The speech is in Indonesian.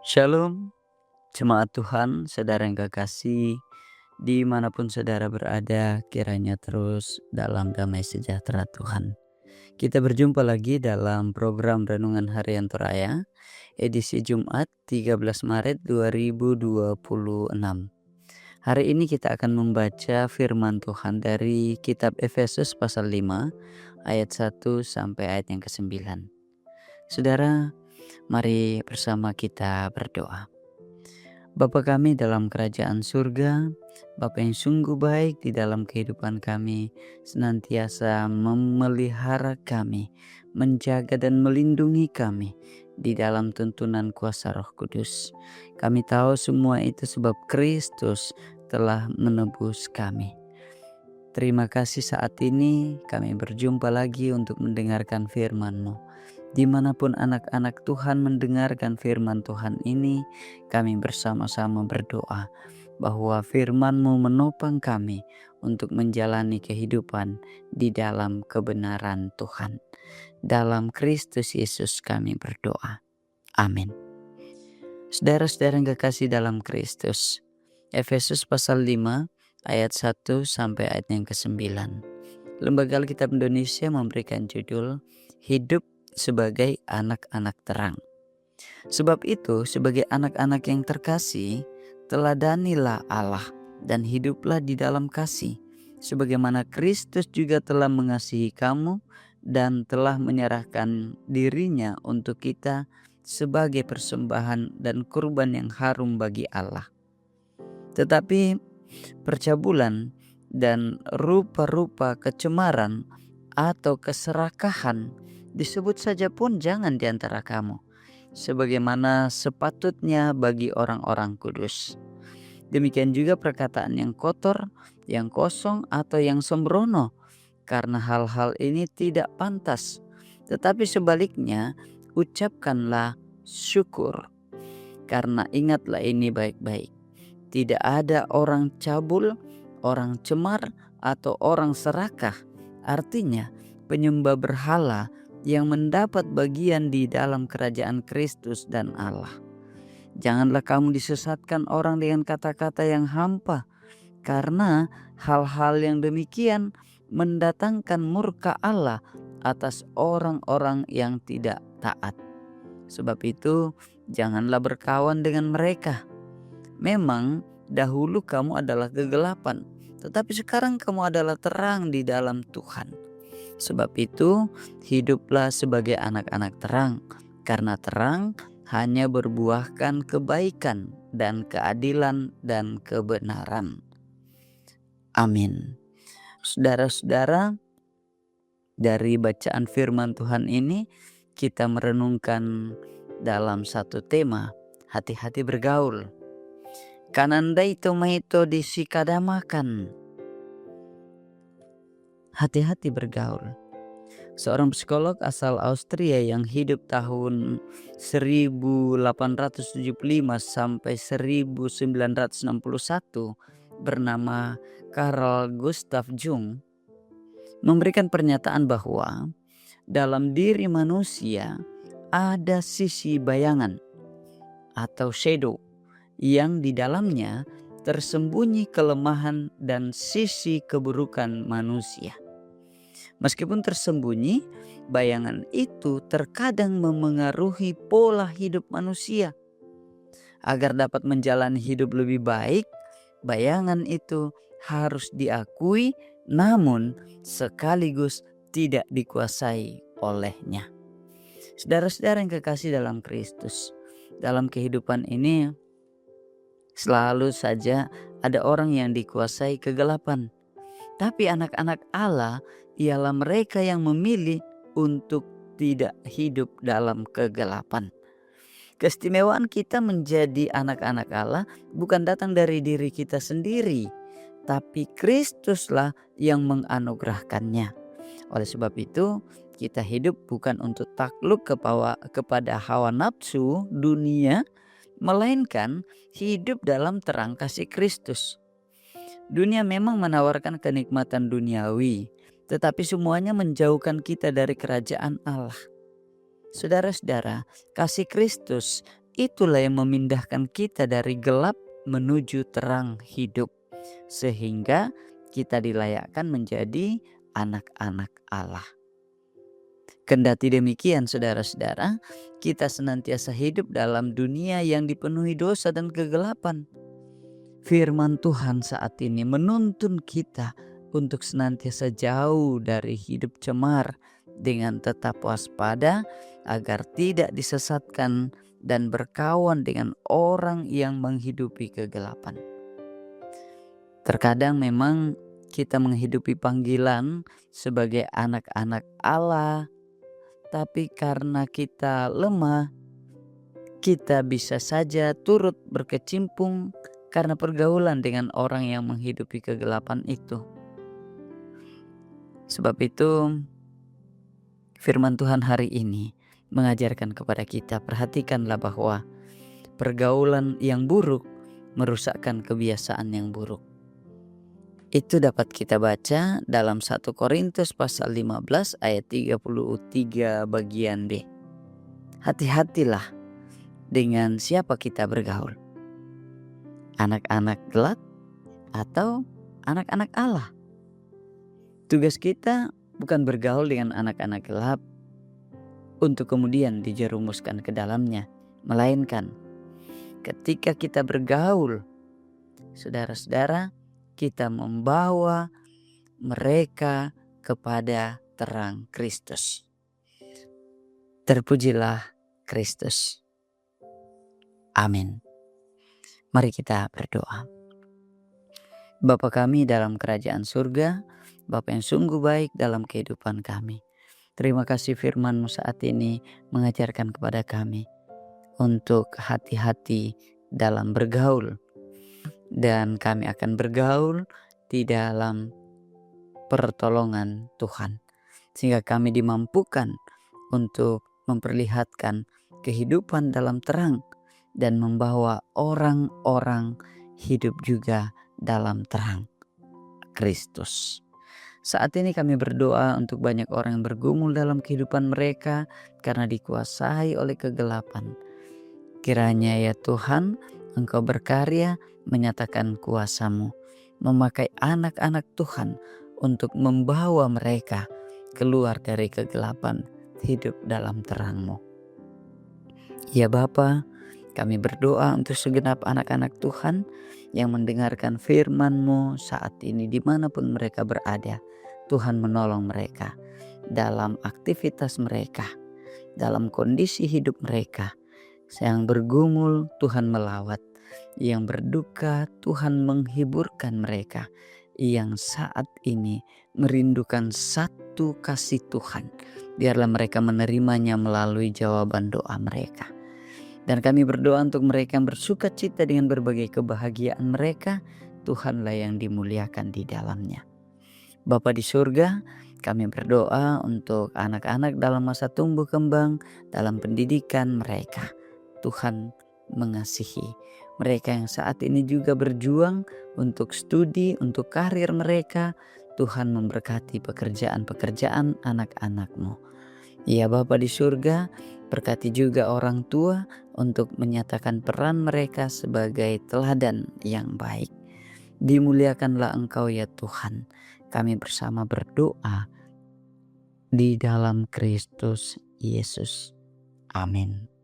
Shalom, jemaat Tuhan, saudara yang kekasih, dimanapun saudara berada, kiranya terus dalam damai sejahtera Tuhan. Kita berjumpa lagi dalam program Renungan Harian Toraya, edisi Jumat 13 Maret 2026. Hari ini kita akan membaca firman Tuhan dari kitab Efesus pasal 5, ayat 1 sampai ayat yang ke-9. Saudara, mari bersama kita berdoa. Bapa kami dalam kerajaan surga, Bapa yang sungguh baik di dalam kehidupan kami, senantiasa memelihara kami, menjaga dan melindungi kami di dalam tuntunan kuasa Roh Kudus. Kami tahu semua itu sebab Kristus telah menebus kami. Terima kasih saat ini kami berjumpa lagi untuk mendengarkan firman-Mu. Dimanapun anak-anak Tuhan mendengarkan firman Tuhan ini, kami bersama-sama berdoa bahwa firman-Mu menopang kami untuk menjalani kehidupan di dalam kebenaran Tuhan. Dalam Kristus Yesus kami berdoa. Amin. Saudara-saudara yang kekasih dalam Kristus, Efesus pasal 5 ayat 1 sampai ayat yang ke-9. Lembaga Alkitab Indonesia memberikan judul Hidup sebagai anak-anak terang. Sebab itu, sebagai anak-anak yang terkasih, teladanilah Allah dan hiduplah di dalam kasih, sebagaimana Kristus juga telah mengasihi kamu dan telah menyerahkan dirinya untuk kita sebagai persembahan dan kurban yang harum bagi Allah. Tetapi percabulan dan rupa-rupa kecemaran atau keserakahan disebut saja pun jangan di antara kamu, sebagaimana sepatutnya bagi orang-orang kudus. Demikian juga perkataan yang kotor, yang kosong atau yang sembrono, karena hal-hal ini tidak pantas. Tetapi sebaliknya, ucapkanlah syukur. Karena ingatlah ini baik-baik. Tidak ada orang cabul, orang cemar, atau orang serakah, artinya penyembah berhala yang mendapat bagian di dalam kerajaan Kristus dan Allah. Janganlah kamu disesatkan orang dengan kata-kata yang hampa, karena hal-hal yang demikian mendatangkan murka Allah atas orang-orang yang tidak taat. Sebab itu, janganlah berkawan dengan mereka. Memang dahulu kamu adalah kegelapan, tetapi sekarang kamu adalah terang di dalam Tuhan. Sebab itu, hiduplah sebagai anak-anak terang, karena terang hanya berbuahkan kebaikan dan keadilan dan kebenaran. Amin. Saudara-saudara, dari bacaan firman Tuhan ini kita merenungkan dalam satu tema, hati-hati bergaul. Kanandai tomaito disikadamakan. Hati-hati bergaul. Seorang psikolog asal Austria yang hidup tahun 1875 sampai 1961 bernama Carl Gustav Jung memberikan pernyataan bahwa dalam diri manusia ada sisi bayangan atau shadow yang di dalamnya tersembunyi kelemahan dan sisi keburukan manusia. Meskipun tersembunyi, bayangan itu terkadang memengaruhi pola hidup manusia. Agar dapat menjalani hidup lebih baik, bayangan itu harus diakui namun sekaligus tidak dikuasai olehnya. Saudara-saudara yang kekasih dalam Kristus, dalam kehidupan ini selalu saja ada orang yang dikuasai kegelapan. Tapi anak-anak Allah ialah mereka yang memilih untuk tidak hidup dalam kegelapan. Keistimewaan kita menjadi anak-anak Allah bukan datang dari diri kita sendiri, tapi Kristuslah yang menganugerahkannya. Oleh sebab itu, kita hidup bukan untuk takluk kepada hawa nafsu dunia, melainkan hidup dalam terang kasih Kristus. Dunia memang menawarkan kenikmatan duniawi, tetapi semuanya menjauhkan kita dari kerajaan Allah. Saudara-saudara, kasih Kristus itulah yang memindahkan kita dari gelap menuju terang hidup, sehingga kita dilayakkan menjadi anak-anak Allah. Kendati demikian, saudara-saudara, kita senantiasa hidup dalam dunia yang dipenuhi dosa dan kegelapan. Firman Tuhan saat ini menuntun kita untuk senantiasa jauh dari hidup cemar dengan tetap waspada agar tidak disesatkan dan berkawan dengan orang yang menghidupi kegelapan. Terkadang memang kita menghidupi panggilan sebagai anak-anak Allah, tapi karena kita lemah, kita bisa saja turut berkecimpung karena pergaulan dengan orang yang menghidupi kegelapan itu. Sebab itu, firman Tuhan hari ini mengajarkan kepada kita, perhatikanlah bahwa pergaulan yang buruk merusakkan kebiasaan yang buruk. Itu dapat kita baca dalam 1 Korintus pasal 15 ayat 33 bagian B. Hati-hatilah dengan siapa kita bergaul. Anak-anak gelap atau anak-anak Allah. Tugas kita bukan bergaul dengan anak-anak gelap untuk kemudian dijerumuskan ke dalamnya, melainkan ketika kita bergaul, saudara-saudara, kita membawa mereka kepada terang Kristus. Terpujilah Kristus. Amin. Mari kita berdoa. Bapa kami dalam kerajaan surga, Bapa yang sungguh baik dalam kehidupan kami. Terima kasih firman-Mu saat ini mengajarkan kepada kami untuk hati-hati dalam bergaul. Dan kami akan bergaul di dalam pertolongan Tuhan. Sehingga kami dimampukan untuk memperlihatkan kehidupan dalam terang dan membawa orang-orang hidup juga dalam terang Kristus. Saat ini kami berdoa untuk banyak orang yang bergumul dalam kehidupan mereka karena dikuasai oleh kegelapan. Kiranya ya Tuhan, Engkau berkarya menyatakan kuasa-Mu, memakai anak-anak Tuhan untuk membawa mereka keluar dari kegelapan, hidup dalam terang-Mu. Ya Bapa, kami berdoa untuk segenap anak-anak Tuhan yang mendengarkan firman-Mu saat ini dimanapun mereka berada. Tuhan menolong mereka dalam aktivitas mereka, dalam kondisi hidup mereka. Yang bergumul Tuhan melawat, yang berduka Tuhan menghiburkan mereka, yang saat ini merindukan satu kasih Tuhan. Biarlah mereka menerimanya melalui jawaban doa mereka. Dan kami berdoa untuk mereka yang bersuka cita dengan berbagai kebahagiaan mereka, Tuhanlah yang dimuliakan di dalamnya. Bapa di surga, kami berdoa untuk anak-anak dalam masa tumbuh kembang, dalam pendidikan mereka. Tuhan mengasihi mereka yang saat ini juga berjuang untuk studi, untuk karir mereka. Tuhan memberkati pekerjaan-pekerjaan anak-anak-Mu. Ya Bapa di surga, berkati juga orang tua untuk menyatakan peran mereka sebagai teladan yang baik. Dimuliakanlah Engkau ya Tuhan. Kami bersama berdoa di dalam Kristus Yesus. Amin.